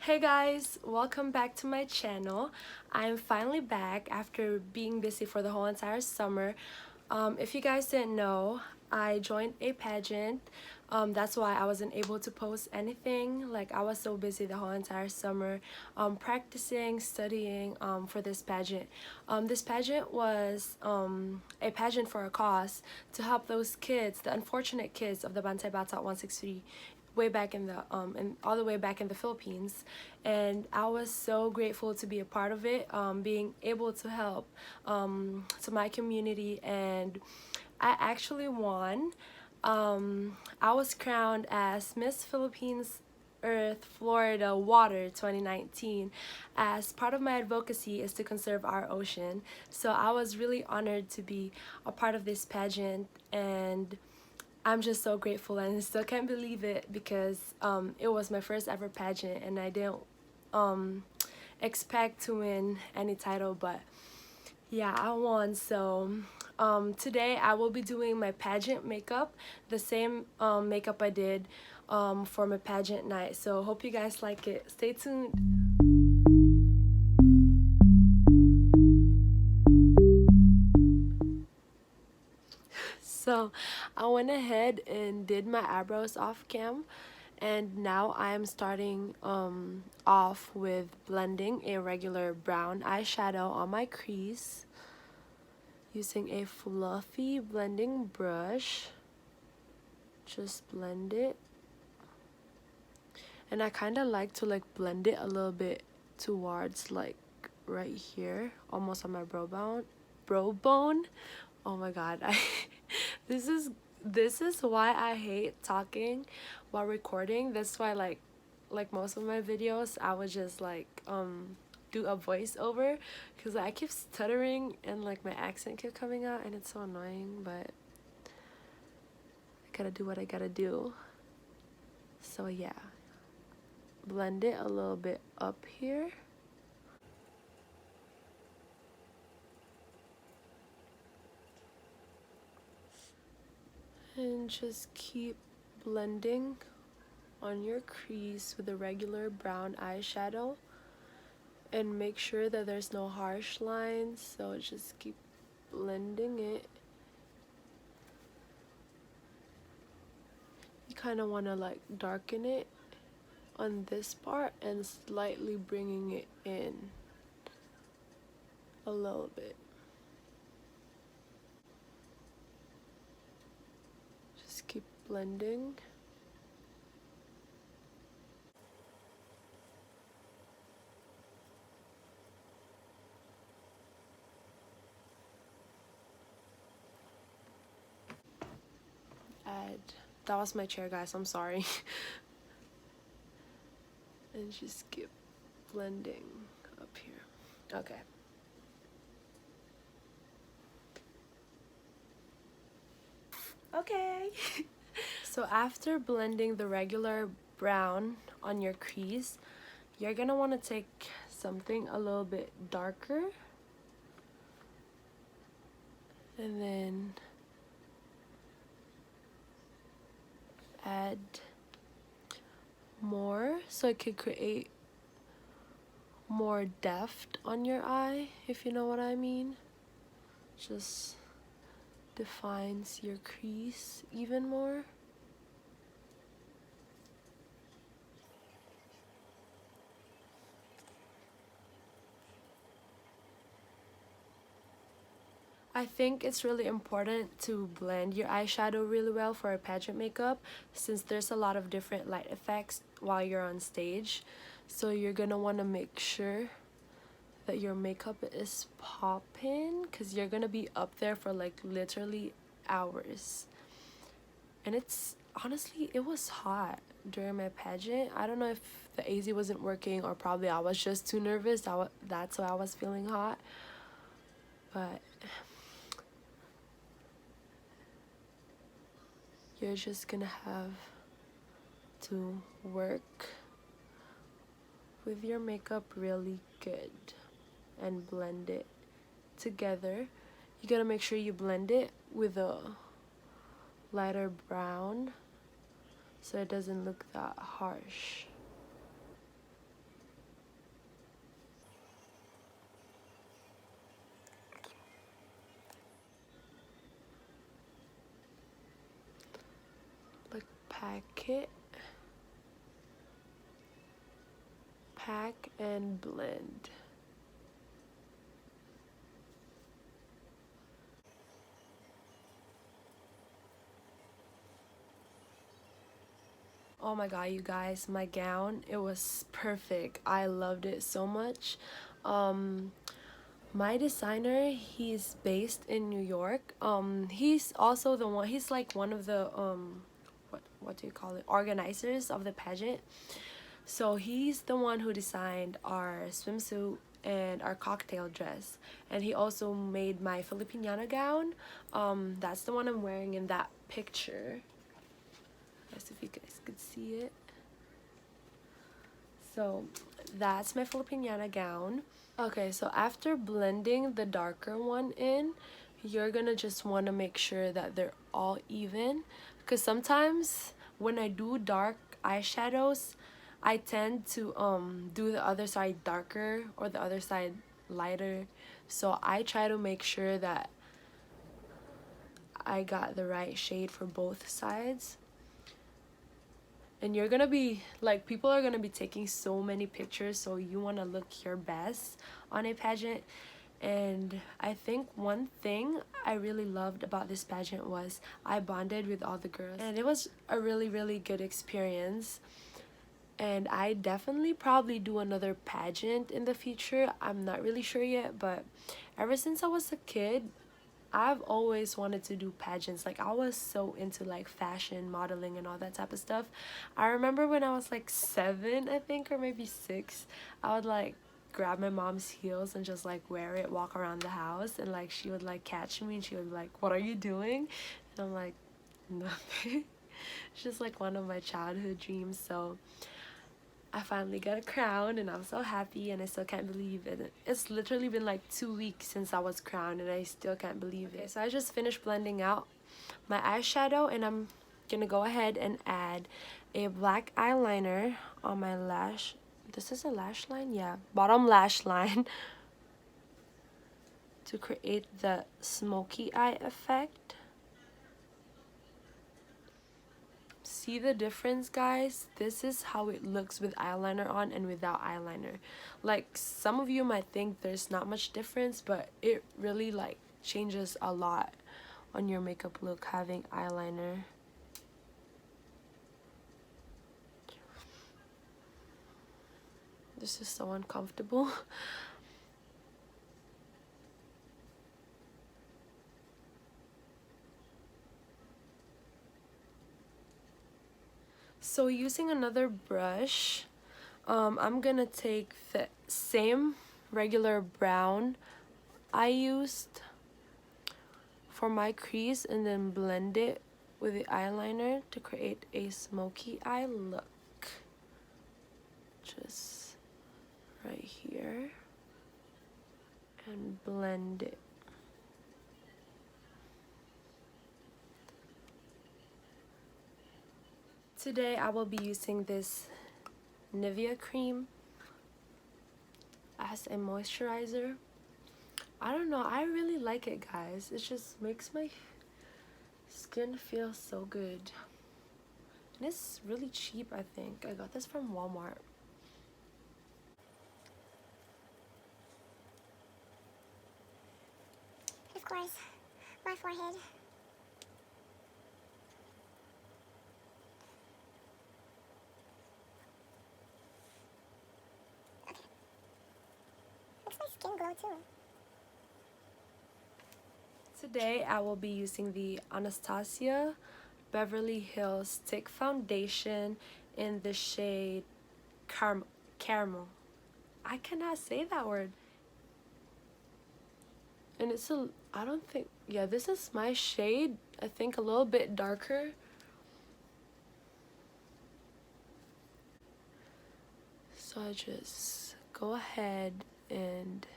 Hey guys, welcome back to my channel. I'm finally back after being busy for the whole entire summer. If you guys didn't know, I joined a pageant. That's why I wasn't able to post anything. Like, I was so busy the whole entire summer practicing, studying for this pageant. This pageant was a pageant for a cause to help those kids, the unfortunate kids of the Bantay Bata 163 way back in the all the way back in the Philippines, and I was so grateful to be a part of it, being able to help to my community, and I actually won. I was crowned as Miss Philippines Earth Florida Water 2019, as part of my advocacy is to conserve our ocean. So I was really honored to be a part of this pageant, and I'm just so grateful, and I still can't believe it because it was my first ever pageant, and I didn't um, expect to win any title, but yeah, I won. So today I will be doing my pageant makeup, the same makeup I did for my pageant night. So hope you guys like it. Stay tuned. So I went ahead and did my eyebrows off cam, and now I am starting off with blending a regular brown eyeshadow on my crease using a fluffy blending brush. Just blend it, and I kind of like to blend it a little bit towards right here, almost on my brow bone. Oh my god, I this is why I hate talking while recording. That's why like most of my videos I would just do a voiceover, because I keep stuttering and my accent kept coming out, and it's so annoying, but I gotta do what I gotta do. So yeah, blend it a little bit up here. And just keep blending on your crease with a regular brown eyeshadow, and make sure that there's no harsh lines, so just keep blending it. You kind of want to darken it on this part and slightly bringing it in a little bit. Just keep blending. Add, that was my chair, guys, I'm sorry. And just keep blending up here. Okay. Okay. So after blending the regular brown on your crease, you're gonna want to take something a little bit darker, and then add more so it could create more depth on your eye, if you know what I mean. Just defines your crease even more. I think it's really important to blend your eyeshadow really well for a pageant makeup, since there's a lot of different light effects while you're on stage. So you're gonna want to make sure that your makeup is popping, because you're gonna be up there for literally hours. And it's honestly, it was hot during my pageant. I don't know if the AZ wasn't working, or probably I was just too nervous. That's why I was feeling hot. But you're just gonna have to work with your makeup really good and blend it together. You gotta make sure you blend it with a lighter brown so it doesn't look that harsh. it, pack, and blend. Oh my god, you guys, my gown, it was perfect. I loved it so much. My designer, he's based in New York. He's also the one, he's like one of the what do you call it, organizers of the pageant. So he's the one who designed our swimsuit and our cocktail dress, and he also made my Filipiñana gown. That's the one I'm wearing in that picture. Guess if you guys could see it. So that's my Filipiñana gown. Okay, so after blending the darker one in, you're gonna just want to make sure that they're all even, because sometimes when I do dark eyeshadows, I tend to do the other side darker or the other side lighter. So I try to make sure that I got the right shade for both sides. And you're gonna be like, people are gonna be taking so many pictures, so you want to look your best on a pageant. And I think one thing I really loved about this pageant was I bonded with all the girls, and it was a really good experience. And I definitely probably do another pageant in the future. I'm not really sure yet, but ever since I was a kid, I've always wanted to do pageants. Like, I was so into like fashion, modeling, and all that type of stuff. I remember when I was like 7, I think, or maybe 6, I would like grab my mom's heels and just like wear it, walk around the house, and like she would like catch me and she would be like, "What are you doing?" And I'm like, "Nothing." It's just like one of my childhood dreams. So I finally got a crown and I'm so happy, and I still can't believe it. It's literally been like 2 weeks since I was crowned and I still can't believe it. So I just finished blending out my eyeshadow, and I'm gonna go ahead and add a black eyeliner on my lash. This is a lash line? Yeah, bottom lash line to create the smoky eye effect. See the difference, guys? This is how it looks with eyeliner on and without eyeliner. Like, some of you might think there's not much difference, but it really like changes a lot on your makeup look having eyeliner. This is so uncomfortable. So using another brush, I'm gonna take the same regular brown I used for my crease and then blend it with the eyeliner to create a smoky eye look. Just right here, and blend it. Today I will be using this Nivea cream as a moisturizer. I don't know, I really like it, guys. It just makes my skin feel so good. And it's really cheap, I think. I got this from Walmart. Of course, my forehead. Okay. Makes my skin glow too. Today I will be using the Anastasia Beverly Hills Stick Foundation in the shade Caramel. I cannot say that word. And it's a, I don't think, yeah, this is my shade. I think a little bit darker. So I just go ahead and,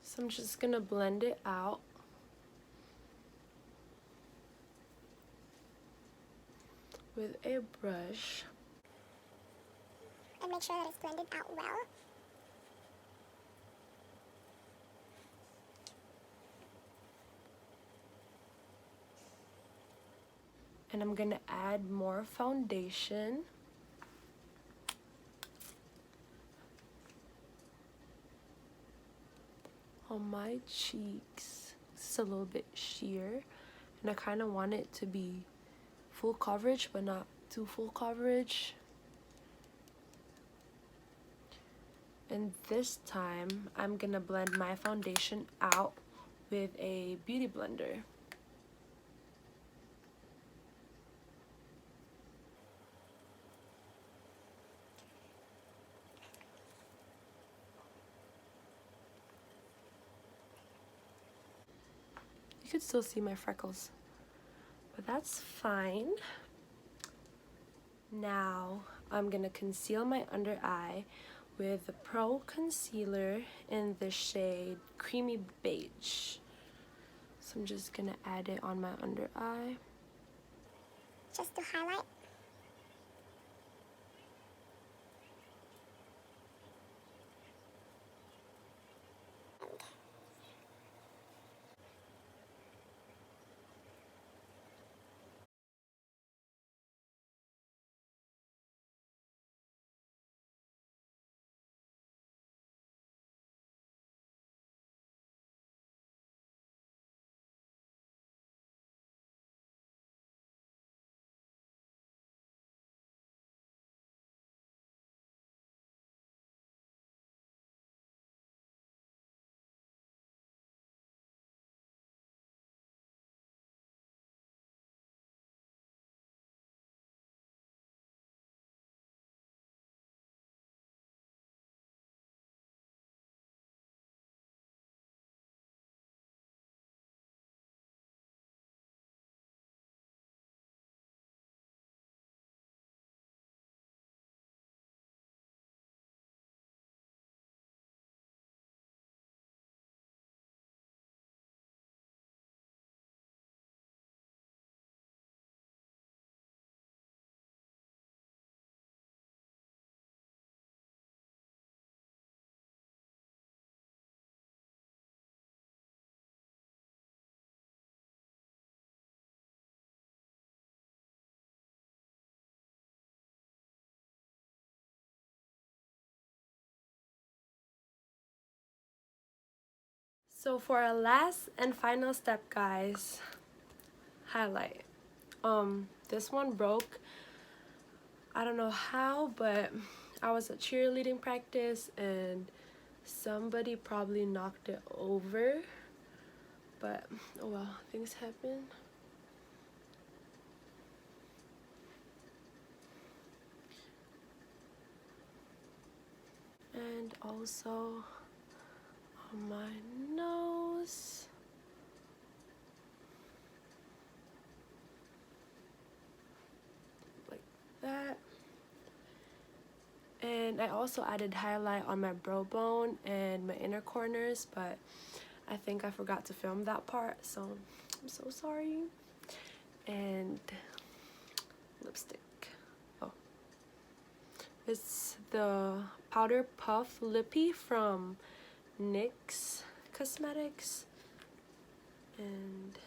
so I'm just gonna blend it out. With a brush. And make sure that it's blended out well. And I'm gonna add more foundation. On my cheeks. It's a little bit sheer, and I kind of want it to be full coverage but not too full coverage. And this time I'm gonna blend my foundation out with a beauty blender. You could still see my freckles, but that's fine. Now I'm gonna conceal my under eye with the Pro Concealer in the shade Creamy Beige. So I'm just gonna add it on my under eye. Just to highlight. So for our last and final step, guys, highlight. This one broke. I don't know how, but I was at cheerleading practice and somebody probably knocked it over. But oh well, things happen. And also on my nose. Like that. And I also added highlight on my brow bone and my inner corners, but I think I forgot to film that part, so I'm so sorry. And lipstick. Oh, it's the Powder Puff Lippy from NYX Cosmetics, and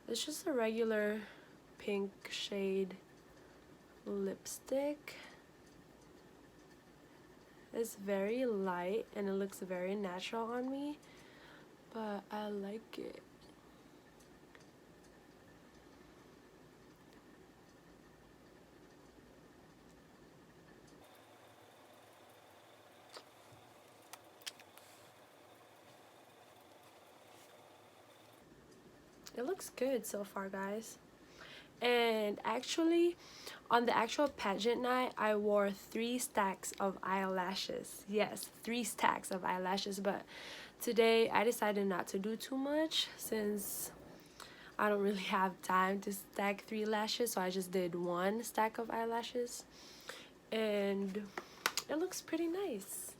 it's just a regular pink shade lipstick. It's very light and it looks very natural on me, but I like it. It looks good so far, guys. And actually, on the actual pageant night, I wore 3 stacks of eyelashes. Yes, 3 stacks of eyelashes, but today I decided not to do too much since I don't really have time to stack 3 lashes, so I just did 1 stack of eyelashes. And it looks pretty nice.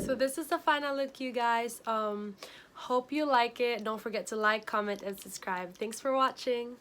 So this is the final look, you guys. Hope you like it. Don't forget to like, comment, and subscribe. Thanks for watching.